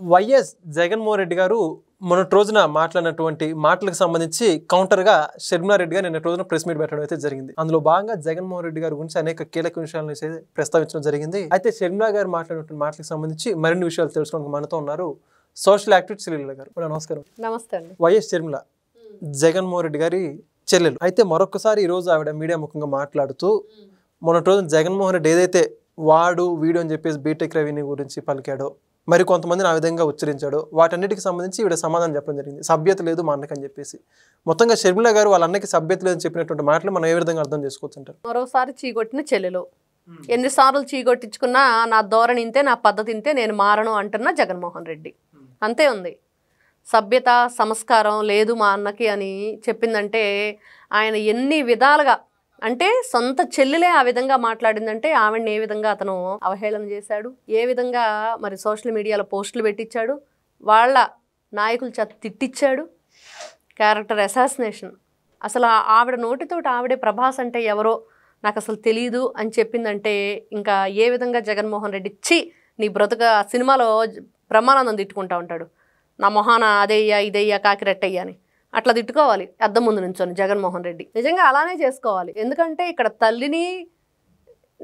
YS Jaganmohan Reddy గారు మొన్నటి రోజున మాట్లాడినటువంటి మాటలకు సంబంధించి కౌంటర్గా షర్మిలారెడ్డి గారు నిన్నటి రోజున ప్రెస్ మీట్ పెట్టడం అయితే జరిగింది. అందులో భాగంగా జగన్మోహన్ రెడ్డి గారి గురించి అనేక కీలక విషయాలను అయితే ప్రస్తావించడం జరిగింది. అయితే షర్మిలా గారు మాట్లాడినటువంటి మాటలకు సంబంధించి మరిన్ని విషయాలు తెలుసుకోవడానికి మనతో ఉన్నారు సోషల్ యాక్టివిస్ట్ శ్రీలీల గారు. నమస్కారం. నమస్తే అండి. వైఎస్ షర్మిల జగన్మోహన్ రెడ్డి గారి చెల్లెలు. అయితే మరొకసారి ఈ రోజు ఆవిడ మీడియా ముఖంగా మాట్లాడుతూ మొన్నటి రోజున జగన్మోహన్ రెడ్డి ఏదైతే వాడు వీడు అని చెప్పేసి బీటెక్ రవిని గురించి పలికాడో, మరి కొంతమందిని ఆ విధంగా ఉచ్చరించాడు, వాటన్నిటికి సంబంధించి ఈవిడ సమాధానం చెప్పడం జరిగింది. సభ్యత లేదు మా అన్నకని చెప్పేసి. మొత్తంగా షర్మిల గారు వాళ్ళ అన్నకి సభ్యత లేదని చెప్పినటువంటి మాటలు మనం ఏ విధంగా అర్థం చేసుకోవచ్చు అంటారు? మరోసారి చీకొట్టిన చెల్లెలు, ఎన్నిసార్లు చీకొట్టించుకున్నా నా ధోరణి ఇంతే, నా పద్ధతి ఇంతే, నేను మారను అంటున్నా జగన్మోహన్ రెడ్డి. అంతే ఉంది. సభ్యత సంస్కారం లేదు మా అన్నకి అని చెప్పిందంటే ఆయన ఎన్ని విధాలుగా, అంటే సొంత చెల్లెలే ఆ విధంగా మాట్లాడిందంటే ఆవిడని ఏ విధంగా అతను అవహేళన చేశాడు, ఏ విధంగా మరి సోషల్ మీడియాలో పోస్టులు పెట్టించాడు, వాళ్ళ నాయకుల చేత తిట్టించాడు. Character assassination. అసలు ఆవిడ నోటితోటి ఆవిడే ప్రభాస్ అంటే ఎవరో నాకు అసలు తెలియదు అని చెప్పిందంటే ఇంకా ఏ విధంగా జగన్మోహన్ రెడ్డి చి నీ బ్రతుక సినిమాలో బ్రహ్మానందం తిట్టుకుంటా ఉంటాడు, నా మొహాన అదయ్యా ఇదయ్యా కాకిరెట్టయ్యా అని అట్లా తిట్టుకోవాలి అద్దం ముందు నుంచొని జగన్మోహన్ రెడ్డి. నిజంగా అలానే చేసుకోవాలి. ఎందుకంటే ఇక్కడ తల్లిని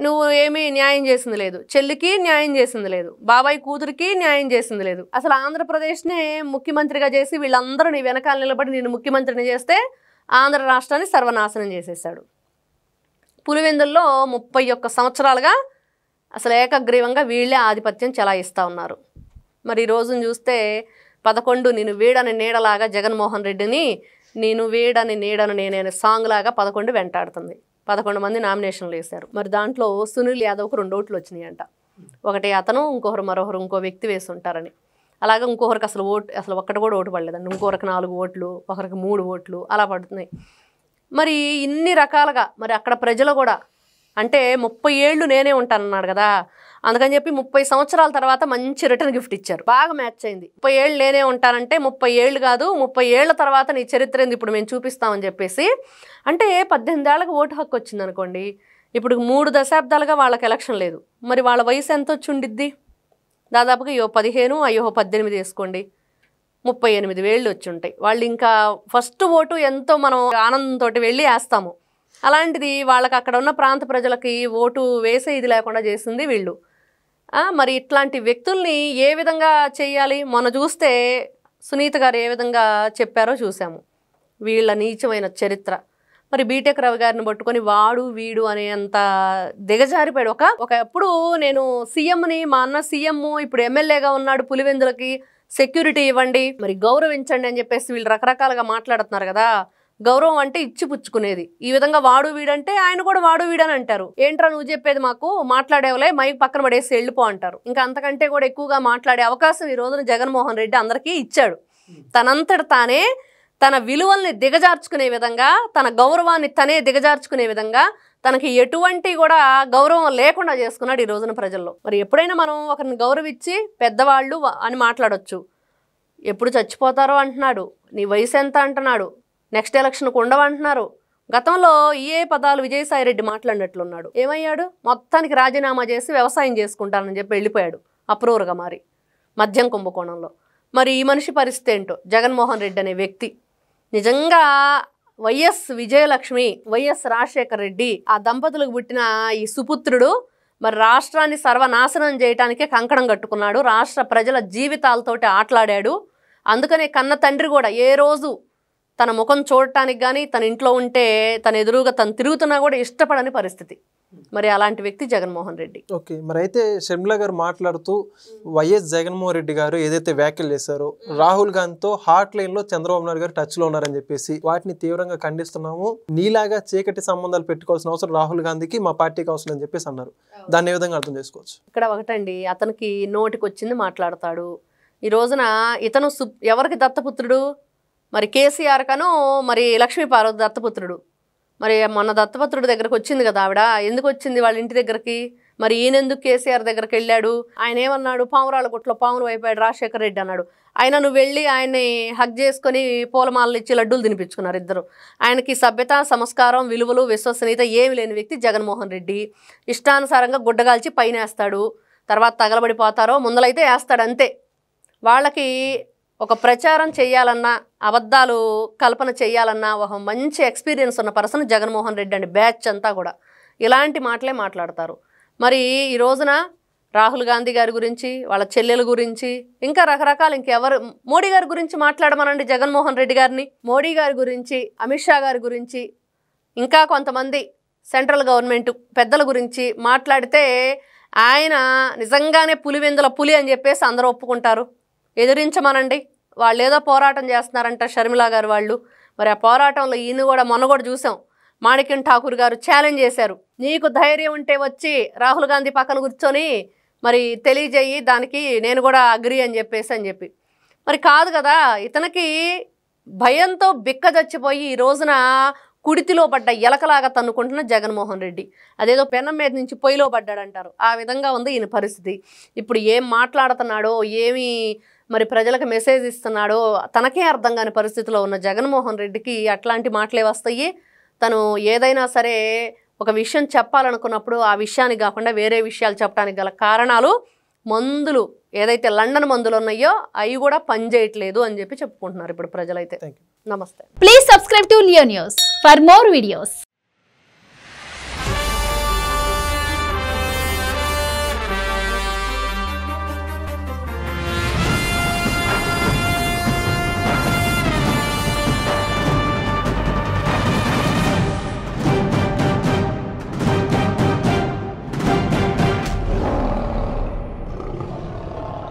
నువ్వు ఏమీ న్యాయం చేసింది లేదు, చెల్లికి న్యాయం చేసింది లేదు, బాబాయ్ కూతురికి న్యాయం చేసింది లేదు. అసలు ఆంధ్రప్రదేశ్నే ముఖ్యమంత్రిగా చేసి వీళ్ళందరూ నీ వెనకాల నిలబడి నేను ముఖ్యమంత్రిని చేస్తే ఆంధ్ర రాష్ట్రాన్ని సర్వనాశనం చేసేసాడు. పులివెందుల్లో 31 సంవత్సరాలుగా అసలు ఏకగ్రీవంగా వీళ్ళే ఆధిపత్యం చెలాయిస్తూ ఉన్నారు. మరి ఈ రోజును చూస్తే 11 నేను వీడని నీడలాగా జగన్మోహన్ రెడ్డిని నేను వీడని నీడను నేనే సాంగ్ లాగా 11 వెంటాడుతుంది. 11 మంది నామినేషన్లు వేశారు. మరి దాంట్లో సునీల్ యాదవ్కు 2 ఓట్లు వచ్చినాయి అంట. ఒకటి అతను, మరొకరు ఇంకో వ్యక్తి వేసి ఉంటారని. అలాగే ఇంకొకరికి అసలు ఒక్కటి కూడా ఓటు పడలేదండి. ఇంకొకరికి 4 ఓట్లు, ఒకరికి 3 ఓట్లు అలా పడుతున్నాయి. మరి ఇన్ని రకాలుగా మరి అక్కడ ప్రజలు కూడా అంటే 30 ఏళ్ళు నేనే ఉంటానన్నాడు కదా, అందుకని చెప్పి 30 సంవత్సరాల తర్వాత మంచి రిటర్న్ గిఫ్ట్ ఇచ్చారు. బాగా మ్యాచ్ అయింది. 30 ఏళ్ళు నేనే ఉంటానంటే 30 ఏళ్ళు కాదు, 30 ఏళ్ల తర్వాత నీ చరిత్ర ఏంది ఇప్పుడు మేము చూపిస్తామని చెప్పేసి. అంటే 18 ఏళ్ళకి ఓటు హక్కు వచ్చింది అనుకోండి, ఇప్పుడు 3 దశాబ్దాలుగా వాళ్ళకి ఎలక్షన్ లేదు. మరి వాళ్ళ వయసు ఎంత వచ్చి ఉండిద్ది? దాదాపుగా 15 అయ్యో 18 వేసుకోండి, 38 ఏళ్ళు వచ్చి ఉంటాయి. వాళ్ళు ఇంకా ఫస్ట్ ఓటు ఎంతో మనం ఆనందంతో వెళ్ళి వేస్తాము. అలాంటిది వాళ్ళకి అక్కడ ఉన్న ప్రాంత ప్రజలకి ఓటు వేసే ఇది లేకుండా చేసింది వీళ్ళు. మరి ఇట్లాంటి వ్యక్తుల్ని ఏ విధంగా చేయాలి? మొన్న చూస్తే సునీత గారు ఏ విధంగా చెప్పారో చూసాము. వీళ్ళ నీచమైన చరిత్ర. మరి బీటెక్ రవి గారిని పట్టుకొని వాడు వీడు అనేంత దిగజారిపోయాడు. ఒకప్పుడు నేను సీఎంని, మా అన్న సీఎం ఇప్పుడు ఎమ్మెల్యేగా ఉన్నాడు, పులివెందులకి సెక్యూరిటీ ఇవ్వండి, మరి గౌరవించండి అని చెప్పేసి వీళ్ళు రకరకాలుగా మాట్లాడుతున్నారు కదా. గౌరవం అంటే ఇచ్చి పుచ్చుకునేది. ఈ విధంగా వాడు వీడంటే ఆయన కూడా వాడు వీడని అంటారు. ఏంట్రా నువ్వు చెప్పేది, మాకు మాట్లాడేవలే, మైక్ పక్కన పడేసి వెళ్ళిపో అంటారు. ఇంకా అంతకంటే కూడా ఎక్కువగా మాట్లాడే అవకాశం ఈ రోజున జగన్మోహన్ రెడ్డి అందరికీ ఇచ్చాడు. తనంతట తానే తన విలువల్ని దిగజార్చుకునే విధంగా, తన గౌరవాన్ని తనే దిగజార్చుకునే విధంగా, తనకి ఎటువంటి కూడా గౌరవం లేకుండా చేసుకున్నాడు ఈ రోజున ప్రజల్లో. మరి ఎప్పుడైనా మనం ఒకరిని గౌరవించి పెద్దవాళ్ళు అని మాట్లాడొచ్చు. ఎప్పుడు చచ్చిపోతారో అంటున్నాడు, నీ వయసు ఎంత అంటున్నాడు, నెక్స్ట్ ఎలక్షన్కు ఉండవంటున్నారు. గతంలో ఏ పదాలు విజయసాయిరెడ్డి మాట్లాడినట్లున్నాడు. ఏమయ్యాడు? మొత్తానికి రాజీనామా చేసి వ్యవసాయం చేసుకుంటానని చెప్పి వెళ్ళిపోయాడు అప్రూవర్గా మారి మద్యం కుంభకోణంలో. మరి ఈ మనిషి పరిస్థితి ఏంటో జగన్మోహన్ రెడ్డి అనే వ్యక్తి. నిజంగా వైఎస్ విజయలక్ష్మి, వైఎస్ రాజశేఖర రెడ్డి ఆ దంపతులకు పుట్టిన ఈ సుపుత్రుడు మరి రాష్ట్రాన్ని సర్వనాశనం చేయడానికే కంకణం కట్టుకున్నాడు. రాష్ట్ర ప్రజల జీవితాలతోటి ఆటలాడాడు. అందుకనే కన్న తండ్రి కూడా ఏ రోజు తన ముఖం చూడటానికి కానీ, తన ఇంట్లో ఉంటే తన ఎదురుగా తను తిరుగుతున్నా కూడా ఇష్టపడని పరిస్థితి. మరి అలాంటి వ్యక్తి జగన్మోహన్ రెడ్డి. ఓకే, మరి అయితే షర్మిల గారు మాట్లాడుతూ వైఎస్ జగన్మోహన్ రెడ్డి గారు ఏదైతే వ్యాఖ్యలు చేశారో, రాహుల్ గాంధీతో హాట్ లైన్ లో చంద్రబాబు నాయుడు గారు టచ్ లో ఉన్నారని చెప్పేసి వాటిని తీవ్రంగా ఖండిస్తున్నాము. నీలాగా చీకటి సంబంధాలు పెట్టుకోవాల్సిన అవసరం రాహుల్ గాంధీకి మా పార్టీకి అవసరం అని చెప్పేసి అన్నారు. దాన్ని ఏ విధంగా అర్థం చేసుకోవచ్చు? ఇక్కడ ఒకటండి, అతనికి నోటికి వచ్చింది మాట్లాడతాడు. ఈ రోజున ఇతను ఎవరికి దత్తపుత్రుడు? మరి కేసీఆర్ కను మరి లక్ష్మీపార్వతి దత్తపుత్రుడు. మరి మొన్న దత్తపుత్రుడి దగ్గరకు వచ్చింది కదా ఆవిడ. ఎందుకు వచ్చింది వాళ్ళ ఇంటి దగ్గరికి? మరి ఈయనెందుకు కేసీఆర్ దగ్గరికి వెళ్ళాడు? ఆయన ఏమన్నాడు? పావురాల గుట్లో పాములు వైపాడు రాజశేఖర రెడ్డి అన్నాడు. ఆయన నువ్వు వెళ్ళి ఆయన్ని హగ్ చేసుకొని పూలమాలలు ఇచ్చి లడ్డూలు తినిపించుకున్నారు ఇద్దరు. ఆయనకి సభ్యత, సంస్కారం, విలువలు, విశ్వసనీయత ఏమి లేని వ్యక్తి జగన్మోహన్ రెడ్డి. ఇష్టానుసారంగా గుడ్డగాల్చి పైన వేస్తాడు, తర్వాత తగలబడిపోతారో ముందలైతే వేస్తాడు అంతే. వాళ్ళకి ఒక ప్రచారం చేయాలన్నా, అబద్ధాలు కల్పన చేయాలన్నా ఒక మంచి ఎక్స్పీరియన్స్ ఉన్న పర్సన్ జగన్మోహన్ రెడ్డి అండి. బ్యాచ్ అంతా కూడా ఇలాంటి మాటలే మాట్లాడతారు. మరి ఈ రోజున రాహుల్ గాంధీ గారి గురించి, వాళ్ళ చెల్లెల గురించి, ఇంకా రకరకాల ఇంకెవరు, మోడీ గారి గురించి మాట్లాడమనండి జగన్మోహన్ రెడ్డి గారిని. మోడీ గారి గురించి, అమిత్ షా గారి గురించి, ఇంకా కొంతమంది సెంట్రల్ గవర్నమెంట్ పెద్దల గురించి మాట్లాడితే ఆయన నిజంగానే పులివెందుల పులి అని చెప్పేసి అందరూ ఒప్పుకుంటారు. ఎదిరించమనండి. వాళ్ళు ఏదో పోరాటం చేస్తున్నారంట షర్మిల గారు వాళ్ళు. మరి ఆ పోరాటంలో ఈయన కూడా మొన్న కూడా చూసాం, మాణిక్యం ఠాకూర్ గారు ఛాలెంజ్ చేశారు, నీకు ధైర్యం ఉంటే వచ్చి రాహుల్ గాంధీ పక్కన కూర్చొని మరి తెలియజేయి, దానికి నేను కూడా అగ్రి అని చెప్పి. మరి కాదు కదా, ఇతనికి భయంతో బిక్క చచ్చిపోయి ఈ రోజున కుడితిలో పడ్డ ఎలకలాగా తన్నుకుంటున్న జగన్మోహన్ రెడ్డి. అదేదో పెనం మీద నుంచి పొయ్యిలో పడ్డాడంటారు, ఆ విధంగా ఉంది ఈయన పరిస్థితి. ఇప్పుడు ఏం మాట్లాడుతున్నాడో, ఏమి మరి ప్రజలకు మెసేజ్ ఇస్తున్నాడో తనకే అర్థం కాని పరిస్థితిలో ఉన్న జగన్మోహన్ రెడ్డికి అట్లాంటి మాటలే వస్తాయి. తను ఏదైనా సరే ఒక విషయం చెప్పాలనుకున్నప్పుడు ఆ విషయాన్ని కాకుండా వేరే విషయాలు చెప్పడానికి గల కారణాలు మందులు, ఏదైతే లండన్ మందులు ఉన్నాయో అవి కూడా పనిచేయట్లేదు అని చెప్పి చెప్పుకుంటున్నారు ఇప్పుడు ప్రజలైతే. నమస్తే. Please subscribe to Leo news for more videos.